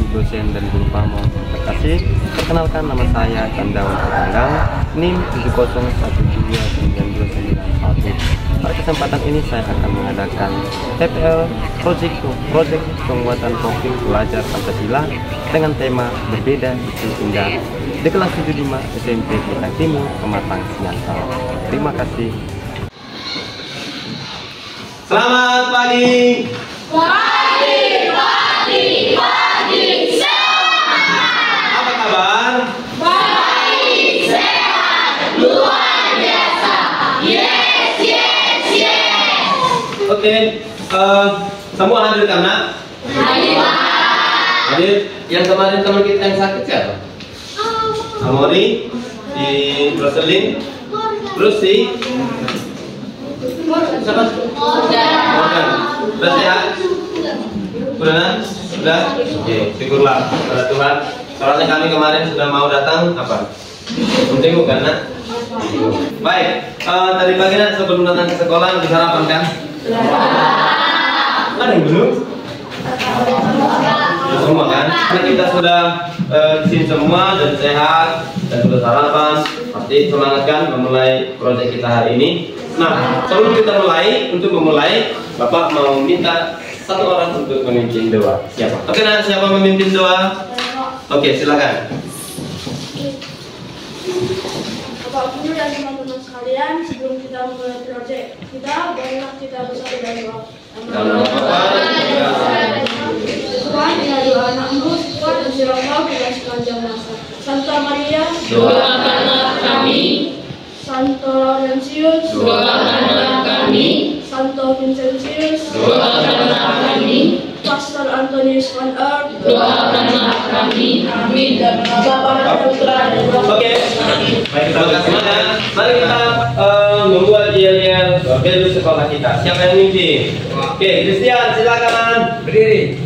dosen dan guru pamong. Terima kasih. Perkenalkan, nama saya Candawan Tanggang, NIM 7012991. Pada kesempatan ini saya akan mengadakan TPL Project pembuatan profil pelajar Pancasila dengan tema berbeda itu indah di kelas 75 SMP Bintang Timur, Pematang Siantar. Terima kasih. Selamat pagi. Pagi, sehat. Apa kabar? Baik, sehat, luar biasa. Yes. Oke, semua hadir kan, Nak? Hadir. Yang kemarin teman kita yang sakit siapa? Amori, si Roselyn, terus si siapa? Morgan. Sudah sehat? Sudah? Oke, syukurlah pada Tuhan. Soalnya kami kemarin sudah mau datang apa? Menjenguk kan, Nak? Baik, tadi pagi Nak sebelum datang ke sekolah disarapan kan? Ada yang belum? Semua kan? Karena kita sudah di sini semua dan sehat dan sudah sarapan, pasti semangat kan memulai proyek kita hari ini. Nah, sebelum kita memulai, Bapak mau minta satu orang untuk memimpin doa. Siapa? Oke, nah, siapa memimpin doa? Oke, silakan. Bapak Guru dan teman-teman sekalian, sebelum kita memulai proyek kita, marilah kita bersatu dan doa. Tuhan, inilah doa anakmu, kuat dan sirah dengan sepanjang masa. Santa Maria, Doakanlah kami. Santo Laurentius, Doakanlah kami. Santo Vincentius, Doakanlah kami. Pastor Antonius van Earth, Doakanlah kami. Amin. dan Bapa dan Putra dan Roh Oke, Kudus. baik, terima kasih banyak. Mari kita membuat yel-yel belu sekolah kita. Siapa yang memimpin? Oke, Christian, silakan berdiri.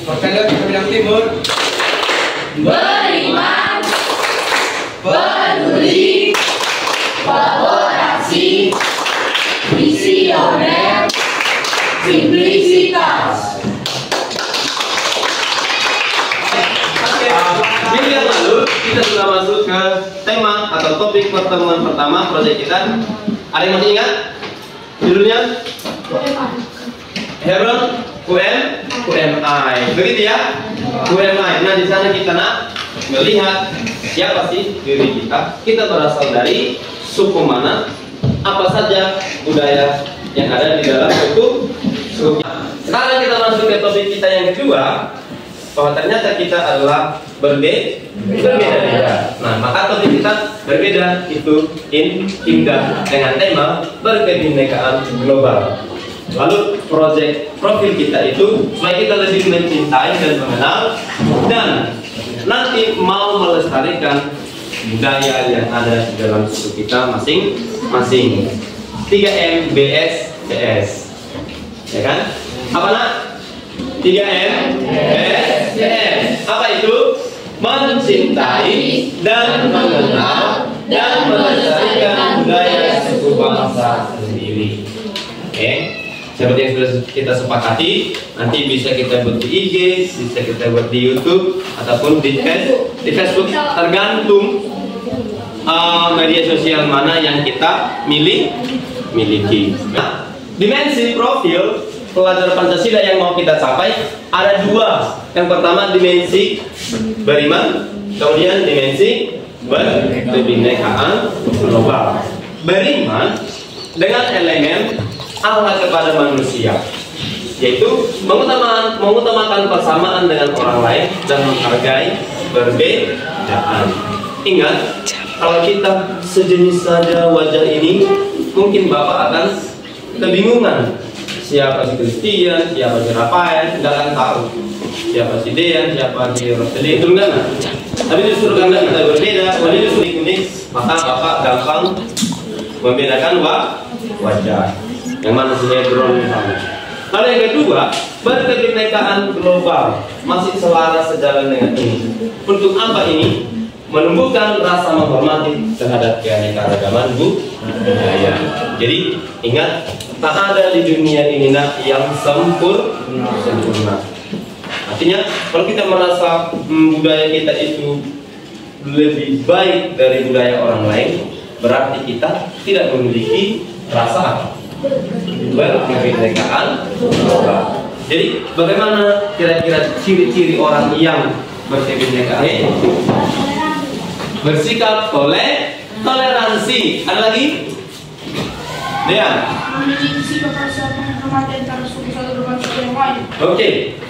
Pertanyaan kita Bintang Timur. Beriman, peduli, kolaborasi, visioner, simplisitas. Minggu yang lalu kita sudah masuk ke tema atau topik pertemuan pertama proyek kita. Ada yang masih ingat? Judulnya? Hebron UMI. Begitu ya? UMI. Nah, di sana kita nak melihat siapa sih diri kita. Kita berasal dari suku mana? Apa saja budaya yang ada di dalam suku. Sekarang kita masuk ke topik kita yang kedua, bahwa ternyata kita adalah berbeda. Nah, maka topik kita berbeda itu indah dengan tema berkebinekaan global. Lalu proyek profil kita itu supaya kita lebih mencintai dan mengenal dan nanti mau melestarikan budaya yang ada di dalam suku kita masing-masing. 3M BSCS, ya kan? Apa nak? 3M BSCS. Apa itu? Mencintai dan mengenal dan melestarikan budaya suku bangsa sendiri. Oke? Seperti yang sudah kita sepakati, nanti bisa kita buat di IG, bisa kita buat di YouTube ataupun di Facebook, tergantung media sosial mana yang kita miliki. Nah, dimensi profil pelajar Pancasila yang mau kita capai ada dua. Yang pertama dimensi beriman, kemudian dimensi berkebinekaan global. Beriman dengan elemen Allah kepada manusia, yaitu mengutamakan persamaan dengan orang lain dan menghargai perbedaan. Ingat, kalau kita sejenis saja wajah ini, mungkin Bapak akan kebingungan. Siapa si Christian, siapa si Rafael, nggak akan tahu. Siapa si Dean, siapa si Roselyn, itu enggak. Tapi justru karena kita berbeda, kalau justru unik, maka Bapak gampang membedakan wajah. Yang mana sinetron misalnya. Lalu yang kedua, berkebinekaan global masih selaras sejalan dengan ini. Untuk apa ini? Menumbuhkan rasa menghormati terhadap keanekaragaman budaya. Jadi ingat, tak ada di dunia ini yang sempurna. Artinya kalau kita merasa budaya kita itu lebih baik dari budaya orang lain, berarti kita tidak memiliki rasa kebinekaan. Jadi bagaimana kira-kira ciri-ciri orang yang berkebinekaan? Bersikap toleransi. Ada lagi? Dean. Memiliki sikap rasa penghormatan terhadap suku satu dengan suku yang lain. Oke,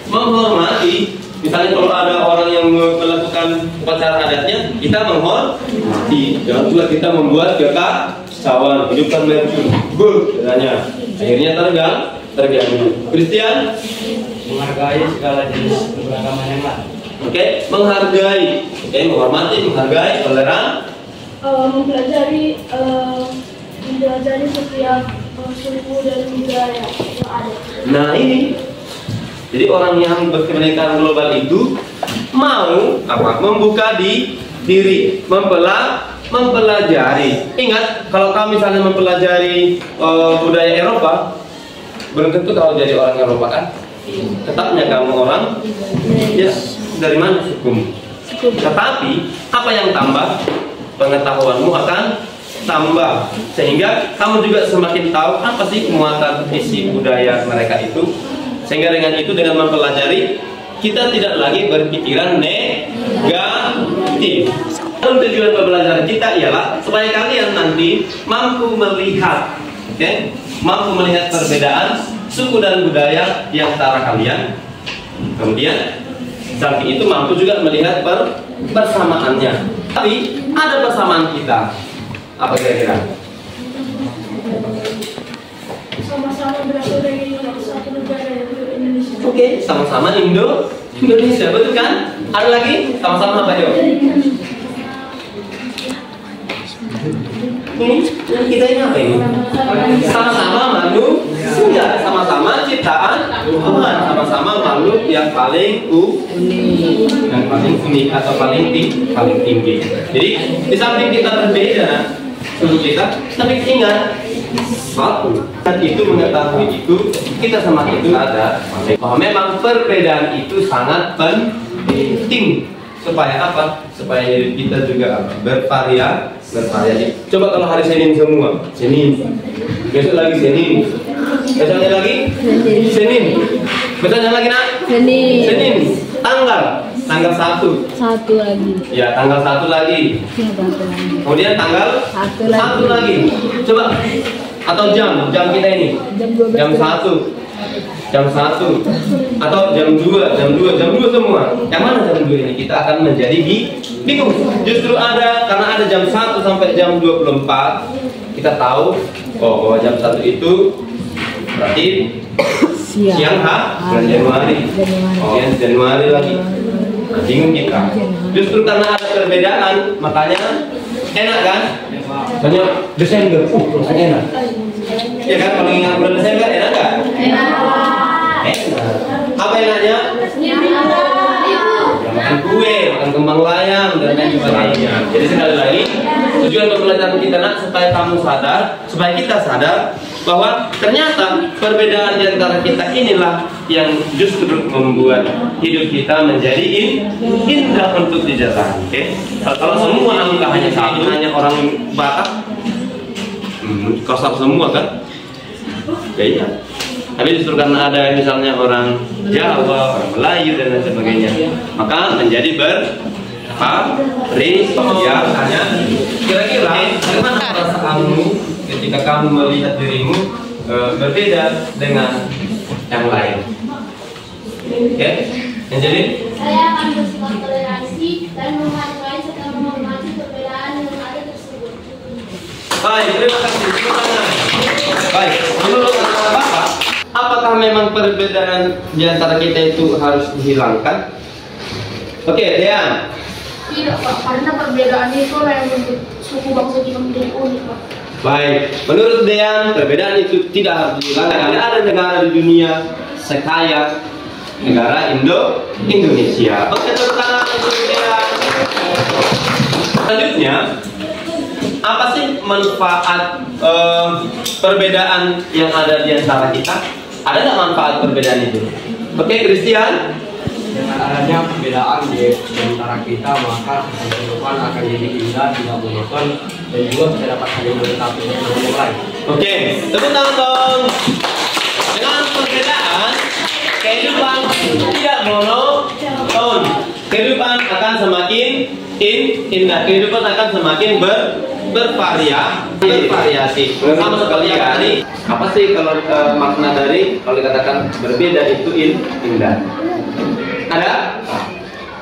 menghormati. Misalnya kalau ada orang yang melakukan upacara adatnya, kita menghormati. Jangan juga kita membuat kekacauan, hidupkan mercu, katanya. Akhirnya terganggu. Christian, Menghargai segala jenis keberagaman yang lain. oke, menghargai, oke, menghormati, menghargai, toleran, mempelajari setiap suku dan budaya yang ada. Nah ini, jadi orang yang berkebinekaan global itu mau membuka diri, mempelajari. Ingat, kalau kamu misalnya mempelajari budaya Eropa, belum tentu kau jadi orang Eropa kan? Tetapnya kamu orang, ya dari mana sukumu? Tetapi apa yang tambah? Pengetahuanmu akan tambah, sehingga kamu juga semakin tahu apa sih muatan isi budaya mereka itu. Sehingga dengan itu, dengan mempelajari, kita tidak lagi berpikiran negatif. Tujuan pembelajaran kita ialah supaya kalian nanti mampu melihat, mampu melihat perbedaan suku dan budaya di antara kalian. Kemudian samping itu mampu juga melihat persamaannya. Tapi ada persamaan kita. Apa kira-kira? Sama-sama berasal dari satu negara yaitu Indonesia. Oke, sama-sama Indonesia, betul kan? Ada lagi? Sama-sama apa yuk? Kita ini apa ini? Sama-sama manusia, sama-sama ciptaan Tuhan, sama-sama makhluk yang paling unik atau paling tinggi. Jadi di samping kita berbeda suku kita, tapi ingat satu, dan itu mengetahui itu, kita sama itu ada bahwa memang perbedaan itu sangat penting. Supaya apa? Supaya kita juga bervariasi. Coba kalau hari Senin semua, Senin, besok lagi Senin, besoknya lagi Senin, besoknya lagi Senin, tanggal 1 lagi. Ya, tanggal 1 lagi. Kemudian tanggal 1 lagi. Coba, atau jam kita ini jam 1 atau jam 2 semua. Yang mana jam 2 ini? Kita akan menjadi bingung. Justru karena ada jam 1 sampai jam 24, kita tahu bahwa jam 1 itu berarti siang bulan Januari. Januari lagi. Bingung kita. Justru karena ada perbedaan, makanya enak kan? Banyak Desember, enak. Ya kan, kalau ingat bulan Desember enak nggak? Enak. Apa enaknya? Makan kue, makan kembang layang, dan lain sebagainya. Jadi sekali lagi, tujuan pembelajaran kita supaya kamu sadar, supaya kita sadar bahwa ternyata perbedaan di antara kita inilah yang justru membuat hidup kita menjadi indah untuk dijalani. Kalau semua angka hanya satu, hanya orang Batak, kasar semua kan? Iya. Tapi justru karena ada misalnya orang Jawa, orang Melayu dan lain sebagainya, maka menjadi bervariasi. Kira-kira bagaimana perasaanmu ketika kamu melihat dirimu berbeda dengan yang lain? Oke, yang jadi? Saya akan bersifat toleransi dan menghargai serta menghormati perbedaan yang ada tersebut. Baik, terima kasih. Baik, menurut Bapak, apakah memang perbedaan di antara kita itu harus dihilangkan? Oke, Dean. Tidak, Pak, karena perbedaan itu yang membuat suku bangsa kita menjadi unik, Pak. Baik, menurut Dean, perbedaan itu tidak harus dihilangkan. Tidak ada negara di dunia sekaya negara Indonesia. Oke, tepuk tangan untuk Dean. Selanjutnya, apa sih manfaat perbedaan yang ada di antara kita? Ada nggak manfaat perbedaan itu? Oke, Christian? Dengan adanya perbedaan di antara kita, maka kehidupan akan jadi indah, tidak monoton, dan juga bisa dapat saling melengkapi dengan yang lain. Oke, tepuk tangan dong. Dengan perbedaan, kehidupan tidak monoton. Kehidupan akan semakin indah. Kehidupan akan semakin bervariasi. Sama sekali yang tadi. Apa sih kalau makna dari kalau dikatakan berbeda itu indah? Ada?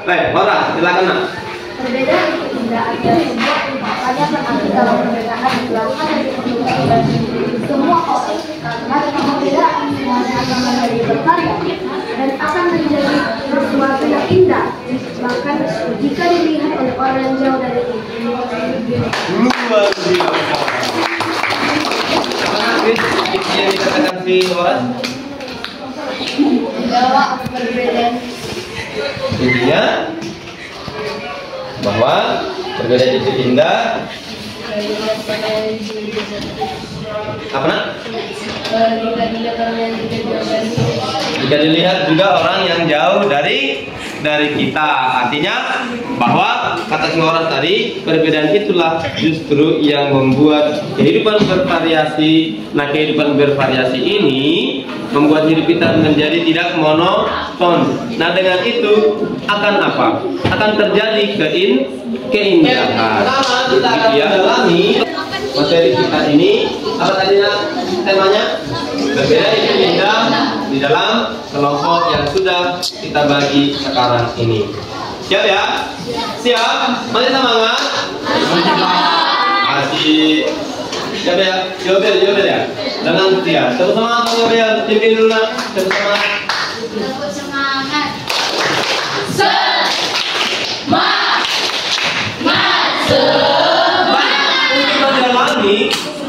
Baik, Hora, silakan nak. Perbedaan itu indah adalah sebuah ungkapannya berarti dalam perbedaan dilakukan dari pertemuan bagi semua orang karena dengan perbedaan semuanya akan menjadi bervariasi dan akan menjadi sesuatu yang indah bahkan jika dilihat oleh orang yang jauh dari itu. Luar biasa. Apa yang dikatakan si Hora? Bahwa perbedaan Intinya bahwa perbedaan itu indah. Apa nak? Jika dilihat juga orang yang jauh dari kita, artinya bahwa kata si orang tadi, perbedaan itulah justru yang membuat kehidupan bervariasi. Nah, kehidupan bervariasi ini membuat hidup kita menjadi tidak monoton. Nah, dengan itu akan apa? Akan terjadi keindahan. Pertama kita akan mendalami materi kita ini. Apa tadi temanya? Berbeda itu indah di dalam kelompok yang sudah kita bagi sekarang ini. Siap ya? Siap? Masih semangat? Masih. Siap ya? Jawab ya? Dengan setia. Tepuk semangat Bang Yobel. Pimpin dulu nak. Tepuk semangat. Tepuk semangat.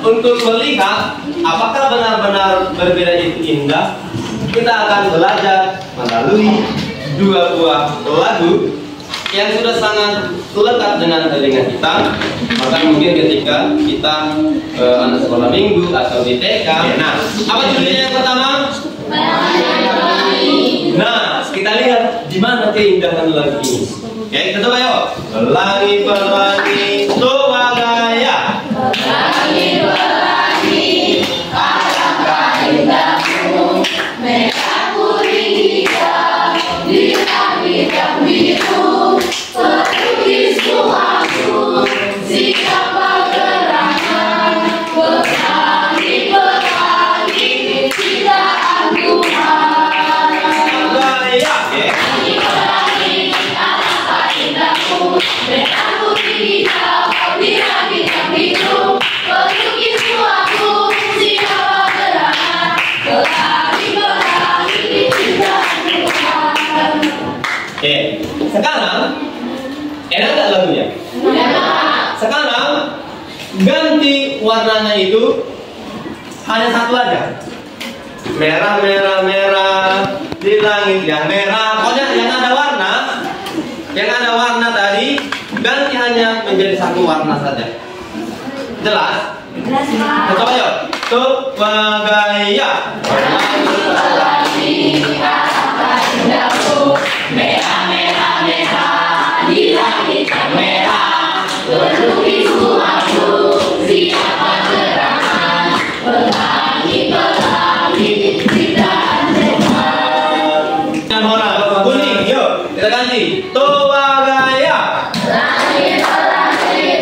Untuk melihat apakah benar-benar berbeda itu indah, kita akan belajar melalui dua buah lagu yang sudah sangat lekat dengan telinga kita. Maka mungkin ketika kita anak sekolah minggu atau di TK. Nah, apa judulnya yang pertama? Nah, kita lihat di mana keindahan lagu ini. Oke, kita coba yuk. Pelangi, tua gaya. Pelangi, alangkah indahmu, merah kuning hijau, di langit yang biru, pelukisku aku, sikap gerangan, pelangi, ciptaan Tuhan. Gaya, Pelangi, alangkah indahmu, merah kuning hijau, di langit yang biru, pelukisku aku, sikap gerangan, pelangi, ciptaan Tuhan. Oke, sekarang enak nggak lagunya? Sekarang ganti warnanya itu hanya satu aja. Merah, merah, merah di langit yang merah. Pokoknya yang ada warna tadi ganti hanya menjadi satu warna saja. Jelas? Kita coba yuk. Tuh, gaya. Merah, merah, merah, di langit yang merah, pelukisku aku, siapa gerangan, pelangi, ciptaan Tuhan. Dan warna kuning, yuk kita ganti. Tua gaya. Langit, kuning,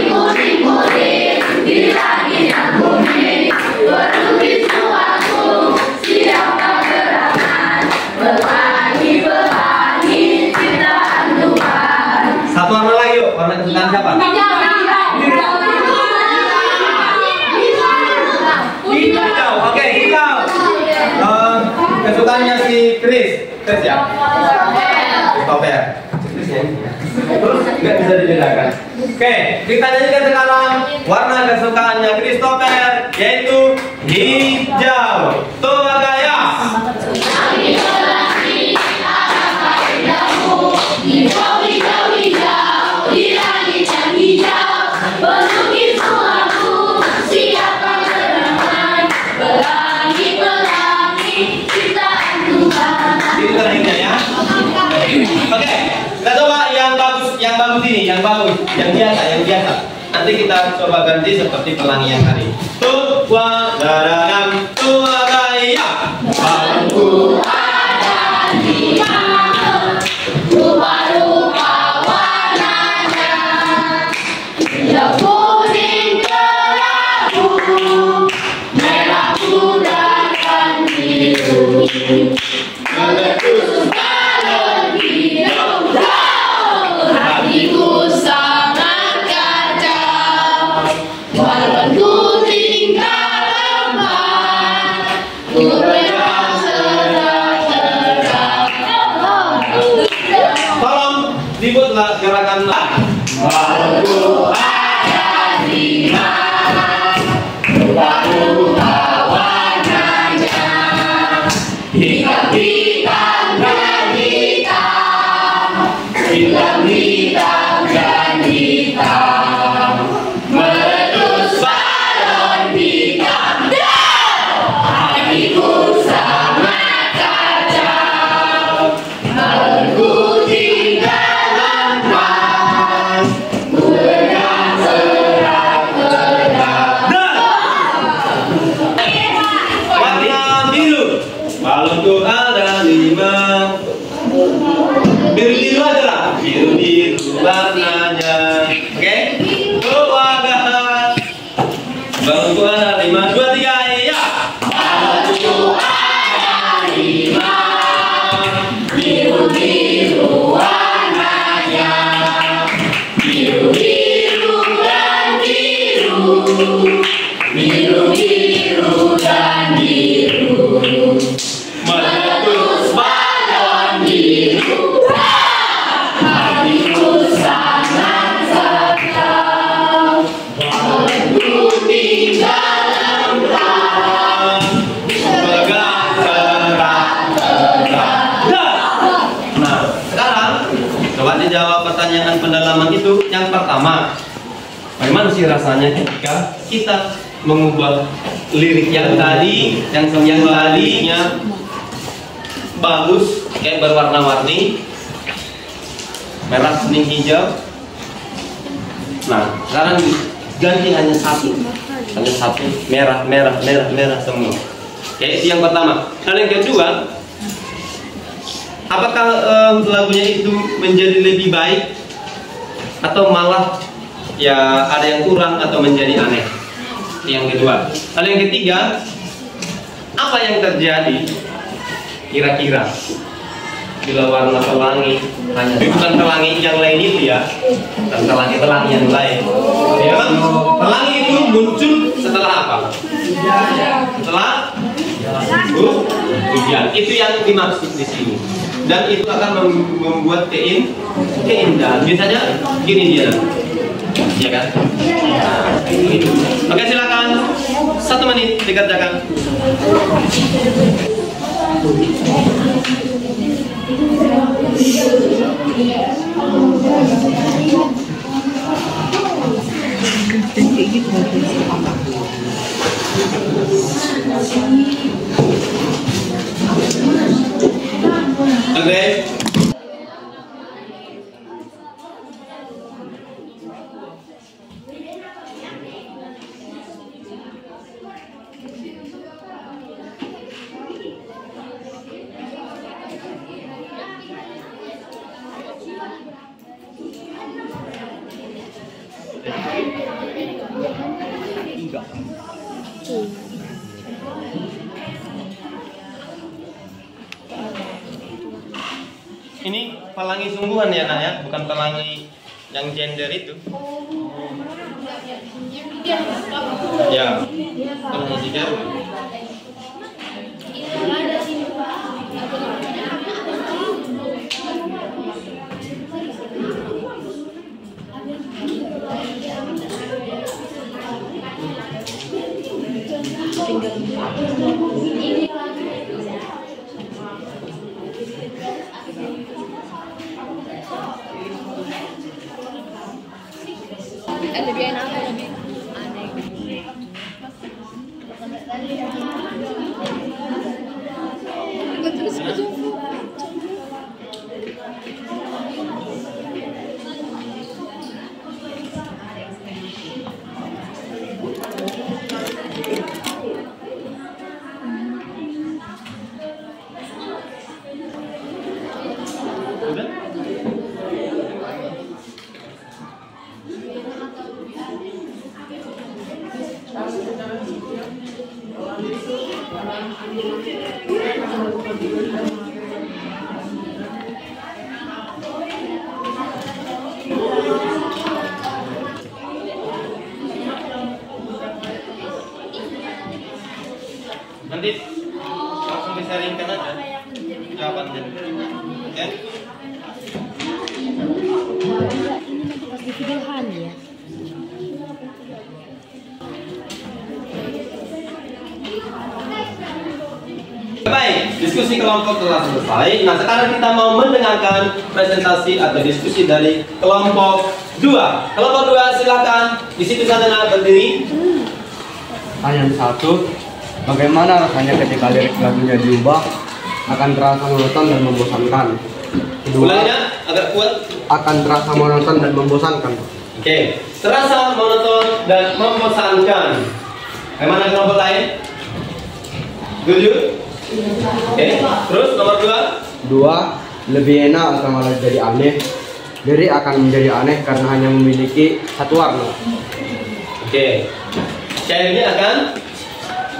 kuning, kuning, di langit yang kuning, pelukisku aku, siapa gerangan, pelangi, ciptaan Tuhan. Satu warna lagi yuk. Warna kesukaan siapa? Hijau. Oke, hijau. Kesukaannya si Chris ya? Christopher. Terus nggak bisa dibedakan. Oke, kita nyanyikan sekarang warna kesukaannya Christopher, yaitu hijau. Tuh gaya. Hijau, hijau, hijau, di langit bagus ini, yang bagus, yang biasa. Nanti kita coba ganti seperti pelangi yang tadi. Tua daram tua gaya. Balonku ada 5, rupa-rupa warnanya, hijau kuning kelabu, merah muda dan biru. Meletus balon biru, hatiku sangat kacau. Balonku tinggal lemah, ku berang terang-terang. Tolong dibuatlah gerakan Balonku ada 5, rupa-rupa warnanya, hitam-hitam dan hitam, hitam-hitam dan hitam, meletus balon hitam. Hatiku sangat kacau, balonku tinggal lemas, ku berang terang-terang. warna biru. Balonku ada 5. Biru-biru aja lah. Biru-biru warnanya. Oke? Balonku ada 5. 2, 3, ya. Balonku ada 5, biru-biru warnanya, biru-biru dan biru, biru-biru dan biru, meletus balon biru. Hatiku sangat sakau, balonku tinggal lemah, Pegang terang-terang. Nah, sekarang coba dijawab pertanyaan pendalaman itu. Yang pertama, bagaimana sih rasanya ketika kita mengubah lirik yang tadi, yang tadinya bagus, kayak berwarna-warni, merah, kuning, hijau. Nah, sekarang ganti hanya satu, merah, merah, merah, merah semua. Oke, itu yang pertama. Dan yang kedua, apakah lagunya itu menjadi lebih baik atau malah ya ada yang kurang atau menjadi aneh? Yang kedua. Lalu yang ketiga, apa yang terjadi kira-kira bila warna pelangi hanya bukan pelangi yang lain itu ya, dan pelangi yang lain. Ya, pelangi itu muncul setelah apa? Setelah hujan. Itu yang dimaksud di sini. Dan itu akan membuat keindahan. Biasanya gini dia, ya kan? Nah, gitu. Oke, silakan. 1 menit dikerjakan. Oke. Ini pelangi sungguhan ya nak ya, bukan pelangi yang gender itu. Ya, pelangi gender. Lebih enak atau lebih aneh? Terus berjumpa. Nanti langsung disaringkan aja jawabannya. Oke? Baik, diskusi kelompok telah selesai. Nah, sekarang kita mau mendengarkan presentasi atau diskusi dari kelompok 2. Kelompok 2 silakan. Di situ sana berdiri. Pertanyaan 1, bagaimana rasanya ketika lirik lagunya diubah akan terasa monoton dan membosankan? Kedua, Ulangnya agak kuat. akan terasa monoton dan membosankan. Oke, terasa monoton dan membosankan. Bagaimana kelompok lain? Setuju? Oke, terus nomor 2. 2, lebih enak atau malah jadi aneh. Lirik akan menjadi aneh karena hanya memiliki satu warna. Oke, syairnya akan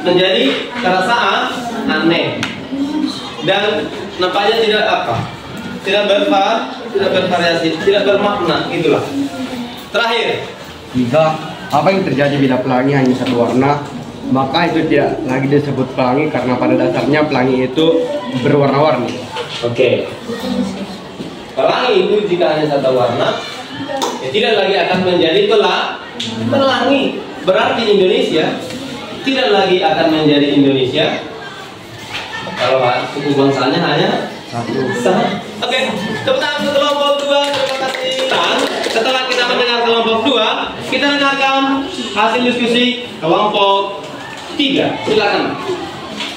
menjadi terasa aneh dan nampaknya tidak tidak bervariasi, tidak bermakna, gitulah. Terakhir, 3, apa yang terjadi bila pelangi hanya satu warna? Maka itu tidak lagi disebut pelangi karena pada dasarnya pelangi itu berwarna-warni. oke. Pelangi itu jika hanya satu warna, ya tidak lagi akan menjadi pelangi. Berarti Indonesia tidak lagi akan menjadi Indonesia kalau suku bangsanya hanya satu. Oke, tepuk tangan untuk kelompok 2. Terima kasih. Setelah kita mendengar kelompok 2, kita dengarkan hasil diskusi kelompok 3. Silakan.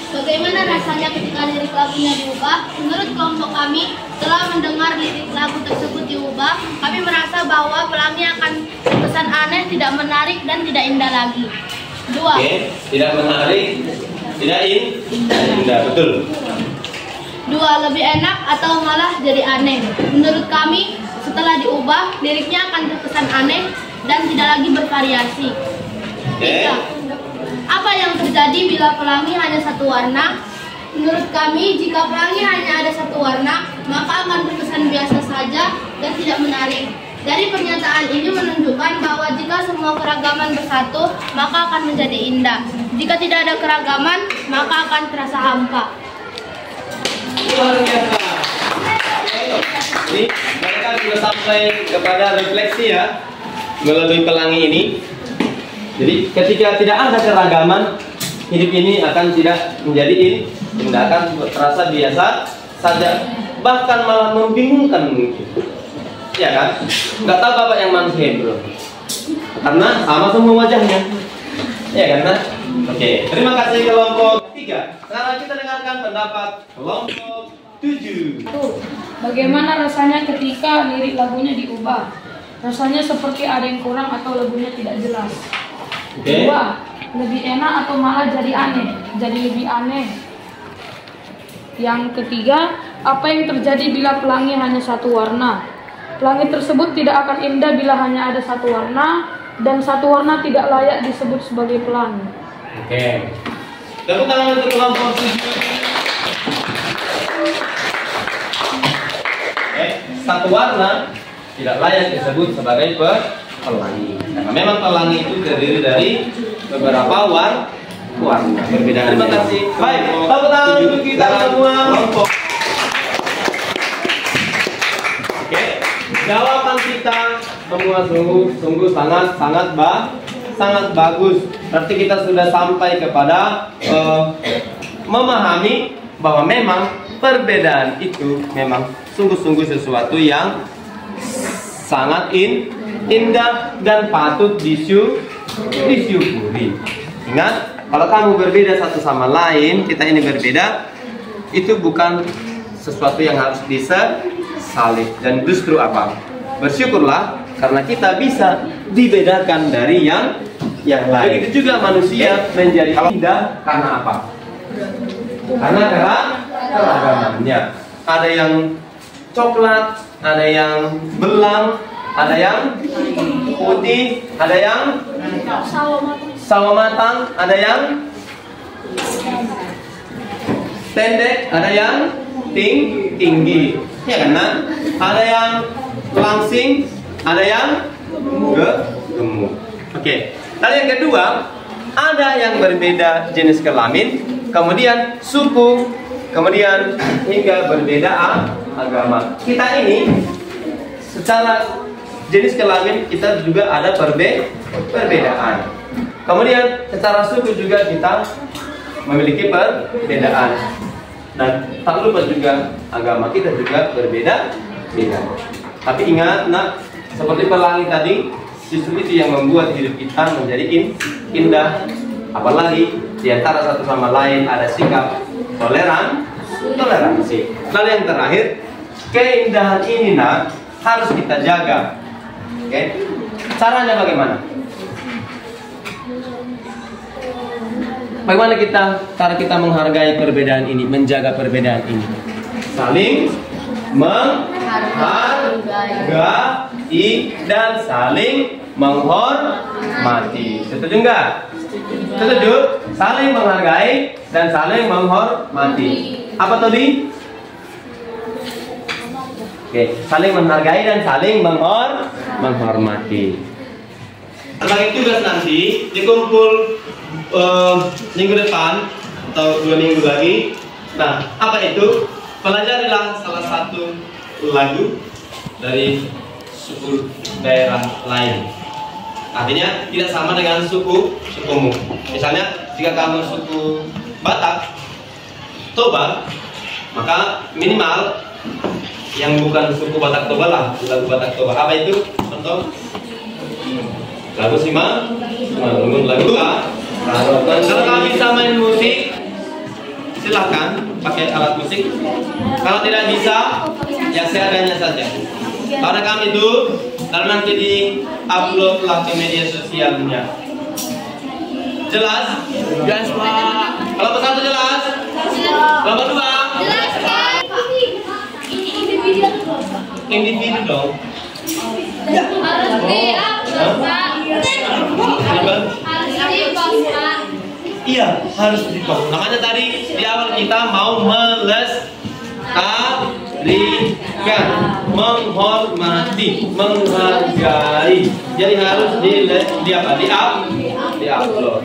Bagaimana rasanya ketika lirik lagunya diubah? Menurut kelompok kami, setelah mendengar lirik lagu tersebut diubah, kami merasa bahwa pelangi akan terkesan aneh, tidak menarik, dan tidak indah lagi. 2. Oke, tidak menarik, tidak indah, betul. 2. Lebih enak atau malah jadi aneh. Menurut kami, setelah diubah, liriknya akan terkesan aneh dan tidak lagi bervariasi. 3. Apa yang terjadi bila pelangi hanya satu warna? Menurut kami, jika pelangi hanya ada satu warna, maka akan terkesan biasa saja dan tidak menarik. Dari pernyataan ini menunjukkan bahwa jika semua keragaman bersatu, maka akan menjadi indah. Jika tidak ada keragaman, maka akan terasa hampa. Luar biasa. Ini mereka sudah sampai kepada refleksi ya melalui pelangi ini. Jadi ketika tidak ada keragaman, hidup ini akan tidak menjadi indah, akan terasa biasa saja, bahkan malah membingungkan mungkin. Ya kan? Nggak tahu bapak yang mana sih bro? Karena sama semua wajahnya. Ya kan? Nah? Oke, terima kasih kelompok 3. Sekarang kita dengarkan pendapat kelompok 7. Bagaimana rasanya ketika lirik lagunya diubah? Rasanya seperti ada yang kurang atau lagunya tidak jelas. Oke. 2. Lebih enak atau malah jadi aneh? Jadi lebih aneh. Yang ketiga, apa yang terjadi bila pelangi hanya satu warna? Pelangi tersebut tidak akan indah bila hanya ada satu warna, dan satu warna tidak layak disebut sebagai pelangi. Oke. Tepuk tangan untuk kelompok 7. Satu warna tidak layak disebut sebagai pelangi. Karena memang pelangi itu terdiri dari beberapa warna berbeda. Terima kasih. Baik, tepuk tangan untuk kita semua. Oke, jawaban kita semua sungguh sangat bagus. Berarti kita sudah sampai kepada memahami bahwa memang perbedaan itu memang sungguh-sungguh sesuatu yang sangat indah dan patut disyukuri. Ingat, kalau kamu berbeda satu sama lain, kita ini berbeda, itu bukan sesuatu yang harus disesali. Dan justru apa? Bersyukurlah karena kita bisa dibedakan dari yang lain. Begitu juga manusia menjadi indah karena apa? Karena keragamannya. Ada yang coklat, ada yang belang, ada yang putih, ada yang sama matang, ada yang pendek, ada yang tinggi, ya kan? Nah, ada yang langsing, ada yang gemuk. Oke. Lalu yang kedua, ada yang berbeda jenis kelamin, kemudian suku, kemudian hingga berbeda agama. Kita ini secara jenis kelamin kita juga ada perbedaan. Kemudian secara suku juga kita memiliki perbedaan. Dan tak lupa juga agama kita juga berbeda. Tapi ingat, nak, seperti pelangi tadi, justru itu yang membuat hidup kita menjadi indah. Apalagi di antara satu sama lain ada sikap toleransi. Lalu yang terakhir, keindahan ini, nak, harus kita jaga. Oke? Caranya bagaimana? Bagaimana cara kita menghargai perbedaan ini, menjaga perbedaan ini? Saling menghargai dan saling menghormati. Setuju enggak? Setuju? Saling menghargai dan saling menghormati. Apa tadi? Oke, saling menghargai dan saling menghormati. Sebagai tugas nanti dikumpul minggu depan atau 2 minggu lagi. Nah, apa itu? Pelajarilah salah satu lagu dari suku daerah lain. Artinya tidak sama dengan sukumu. Misalnya jika kamu suku Batak, Toba, maka minimal yang bukan suku Batak Toba lah, lagu Batak Toba. Apa itu? Contoh lagu lagu kalau kalian bisa main musik, silahkan pakai alat musik. Kalau tidak bisa, ya seadanya saja. Karena kami itu lalu nanti di-upload lah ke media sosialnya. Jelas? Jelas, Pak. Kalau satu jelas? Kalau dua? Jelas, Pak. Individu dong. Harus di-upload, Pak. Iya, harus di-post. Namanya tadi di awal kita mau melestarikan, menghormati, menghargai. Jadi harus di-upload.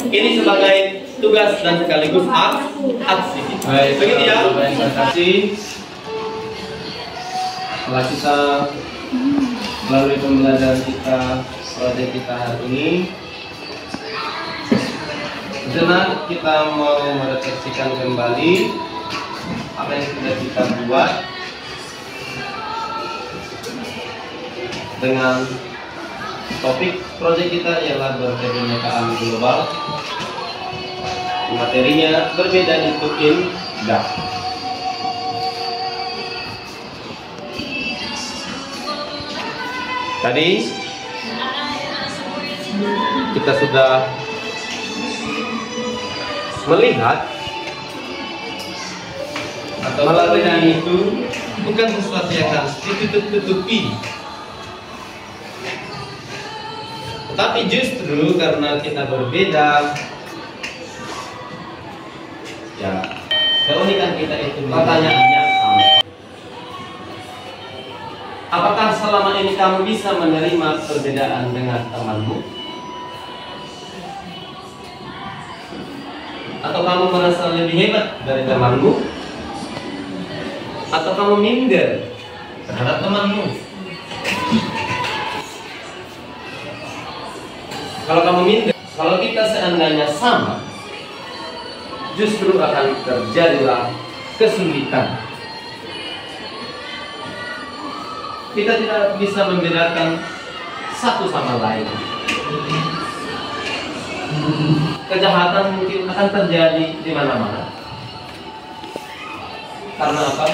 Ini sebagai tugas dan sekaligus aksi. Baik, begitu ya. Terima kasih. Setelah kita melalui pembelajaran kita, proyek kita hari ini, sejenak kita mau merefleksikan kembali apa yang sudah kita buat dengan topik proyek kita ialah berkebinekaan global. Materinya berbeda itu indah. Tadi kita sudah melihat atau perbedaan itu bukan sesuatu yang harus ditutup-tutupi, tetapi justru karena kita berbeda, ya keunikan kita itu. Pertanyaannya, apakah selama ini kamu bisa menerima perbedaan dengan temanmu? Atau kamu merasa lebih hebat dari temanmu? Atau kamu minder terhadap temanmu? Kalau kamu minder, kalau kita seandainya sama, justru akan terjadilah kesulitan. Kita tidak bisa membedakan satu sama lain. Kejahatan mungkin akan terjadi di mana-mana. Karena apa?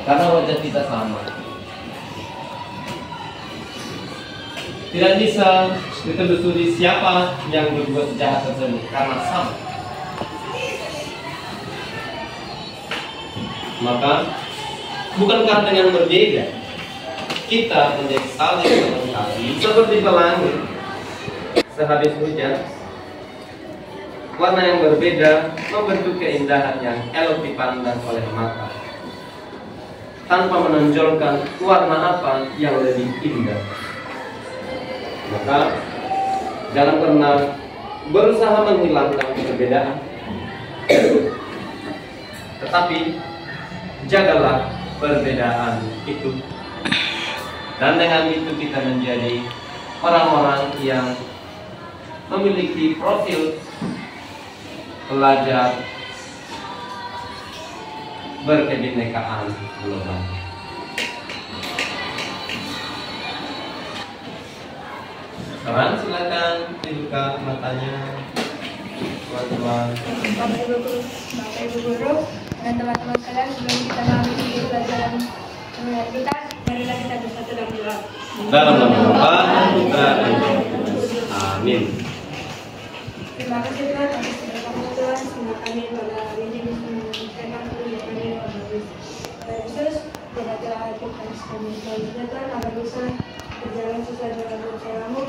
Karena wajah kita sama. Tidak bisa ditelusuri siapa yang berbuat jahat tersebut karena sama. Maka bukankah dengan berbeda kita menjadi saling melengkapi seperti pelangi? sehabis hujan, warna yang berbeda membentuk keindahan yang elok dipandang oleh mata, tanpa menonjolkan warna apa yang lebih indah. Maka jangan pernah berusaha menghilangkan perbedaan, tetapi jagalah perbedaan itu, dan dengan itu kita menjadi orang-orang yang memiliki profil pelajar berkebinekaan global. Sekarang silakan dibuka matanya, teman-teman. Bapak Ibu guru dan teman-teman sekalian, sebelum kita mengikuti pelajaran kita, marilah kita bersatu dalam doa. Dalam nama Bapa, Putra, dan Roh Kudus. Amin. Terima kasih Tuhan atas berkat Tuhan, sehingga kami pada hari ini bisa menyampaikan kuliah kami pada Yesus. Berkatilah hati kami sekali selanjutnya Tuhan, agar bisa berjalan sesuai dengan rencanamu,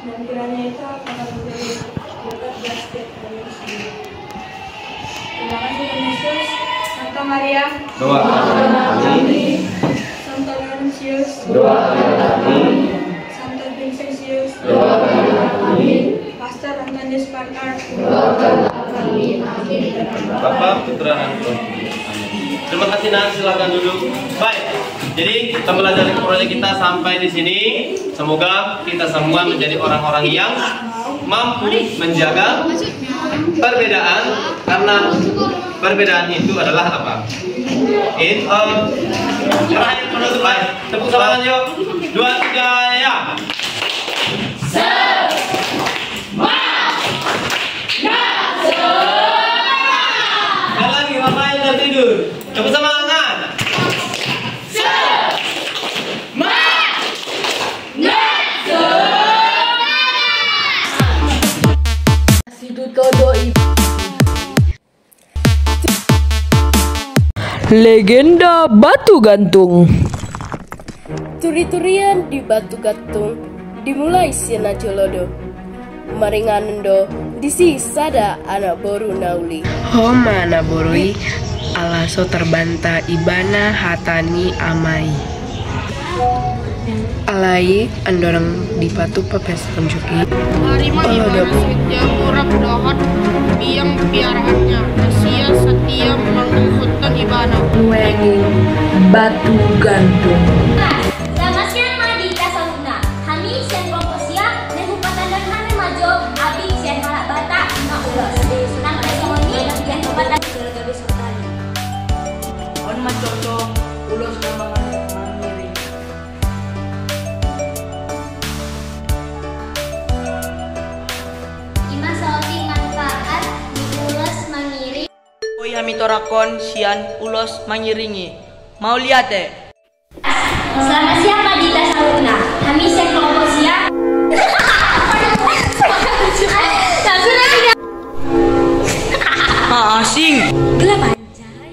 dan kiranya itu akan menjadi berkat buat setiap kami sendiri. Terima kasih Tuhan Yesus. Santa Maria, Doakan kami. Santo Laurentius, Doakan kami. Santo Vincentius, Doakan kami. Pastor Antonius Parkar, Bapa, Putra, dan Roh Kudus. Amin. Terima kasih Nak, silakan duduk. Baik. Jadi pembelajaran proyek kita sampai di sini. Semoga kita semua menjadi orang-orang yang mampu menjaga perbedaan, karena perbedaan itu adalah apa? Terakhir penutup, baik. Tepuk tangan yuk. 2, 3, ya. Sekali lagi, Bapak yang tertidur. Tepuk semangat. Legenda Batu Gantung. Turi-turian di Batu Gantung dimulai sina jolodo. Maringanendo disi sada anak boru nauli. Homa anak borui alaso terbanta ibana hatani amai. Alai andorang di batu pepes konjuki. Harimau ibana murah dohot biang piaraannya. Sia setia menghutan ibana. Wenging Batu Gantung. Selamat siang Madita Saluna. Kami siang komposia dan bupatan dan kami majo abi siang malak bata na ulos. Nang resoni siang bupatan gabe sultan. On macoco ulos kambangan mandiri. Ima saoti manfaat di ulos mangiri. Oi hamitorakon sian ulos mangiringi. Mau lihat deh. Selamat siang Madita Saluna. Kami siang komposia. Asing. Gelap anjay.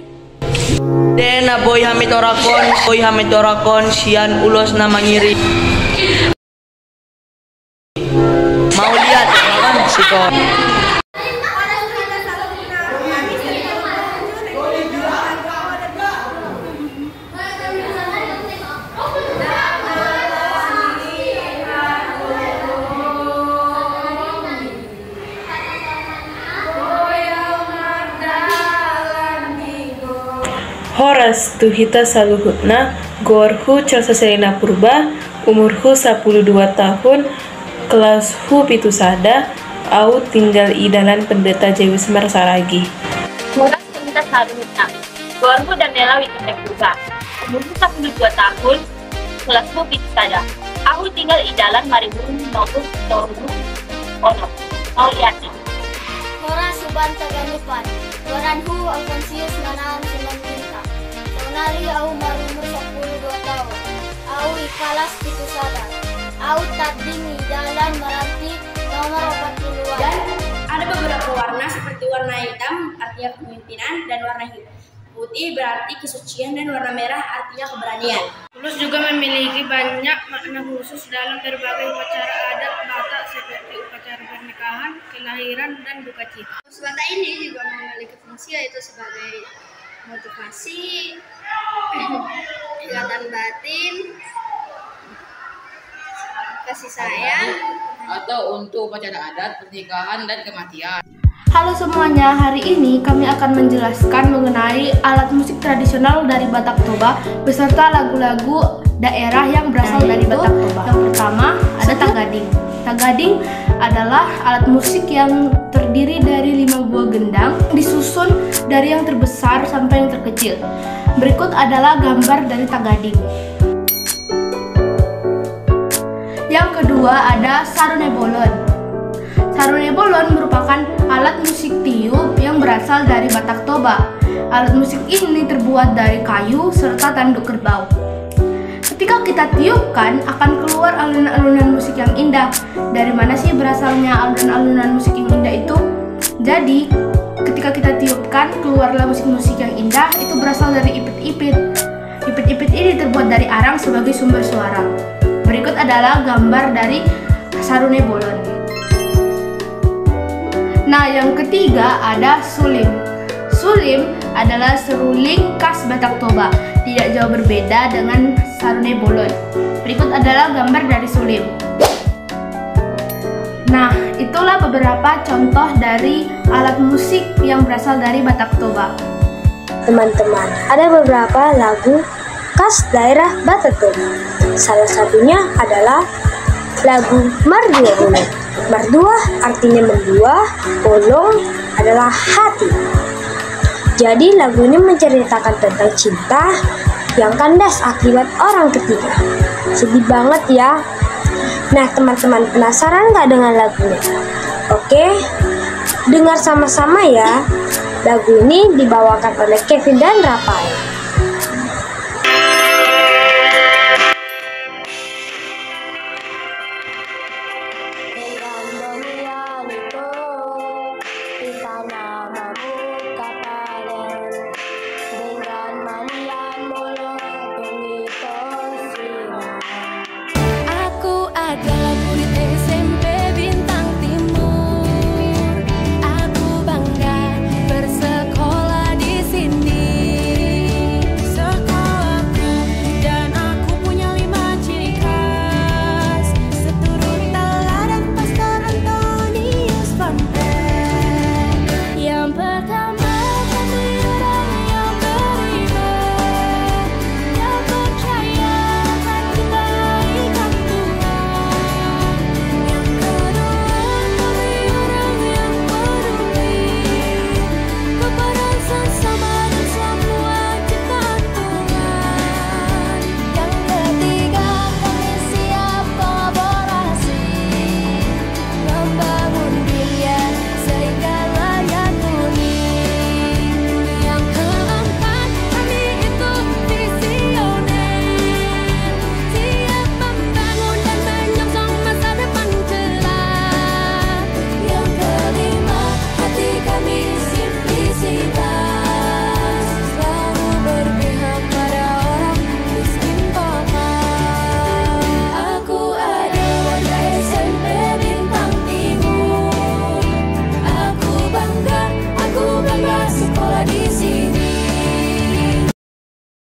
Dena boy hamitorakon sian ulos na mangiri. Mau lihat kan siko. Horas tuhita saluhutna gorhu calsaselina purba umurhu 12 tahun kelashu pitusada au tinggal idalan pendeta Jawi Semar Saragi. Horas tuhita saluhutna gorhu dan nela wikitek purba umurhu 12 tahun kelashu pitusada au tinggal idalan maribun nogus toru ono mau lihatnya. Horas suban taganupan. Goranhu Alfonsius nanaan sinan minta. Saunari au marumur 12 tahun. Au ikalas pitusada. Au tading jalan meranti nomor 40-an. Dan ada beberapa warna seperti warna hitam artinya kepemimpinan dan warna putih berarti kesucian dan warna merah artinya keberanian. Ulus juga memiliki banyak makna khusus dalam berbagai upacara adat Batak seperti upacara pernikahan, kelahiran, dan duka cita. Musbata ini juga memiliki fungsi yaitu sebagai motivasi, ikatan batin, kasih sayang, atau untuk upacara adat, pernikahan, dan kematian. Halo semuanya, hari ini kami akan menjelaskan mengenai alat musik tradisional dari Batak Toba beserta lagu-lagu daerah yang berasal dari Batak Toba. Yang pertama ada tagading. Tagading adalah alat musik yang terdiri dari 5 buah gendang, disusun dari yang terbesar sampai yang terkecil. Berikut adalah gambar dari tagading. Yang kedua ada sarune bolon. Sarune bolon merupakan alat musik tiup yang berasal dari Batak Toba. Alat musik ini terbuat dari kayu serta tanduk kerbau. Ketika kita tiupkan, akan keluar alunan-alunan musik yang indah. Dari mana sih berasalnya alunan-alunan musik yang indah itu? Jadi, ketika kita tiupkan, keluarlah musik-musik yang indah, itu berasal dari ipit-ipit. Ipit-ipit ini terbuat dari arang sebagai sumber suara. Berikut adalah gambar dari sarune bolon. Nah, yang ketiga ada sulim. Sulim adalah seruling khas Batak Toba, tidak jauh berbeda dengan sarune bolon. Berikut adalah gambar dari sulim. Nah, itulah beberapa contoh dari alat musik yang berasal dari Batak Toba. Teman-teman, ada beberapa lagu khas daerah Batak Toba. Salah satunya adalah lagu Mardua Bolong. Mardua artinya mendua, bolong adalah hati. Jadi lagu ini menceritakan tentang cinta yang kandas akibat orang ketiga. Sedih banget ya. Nah teman-teman, penasaran gak dengan lagunya? Oke, dengar sama-sama ya. Lagu ini dibawakan oleh Kevin dan Rafael. Di tanah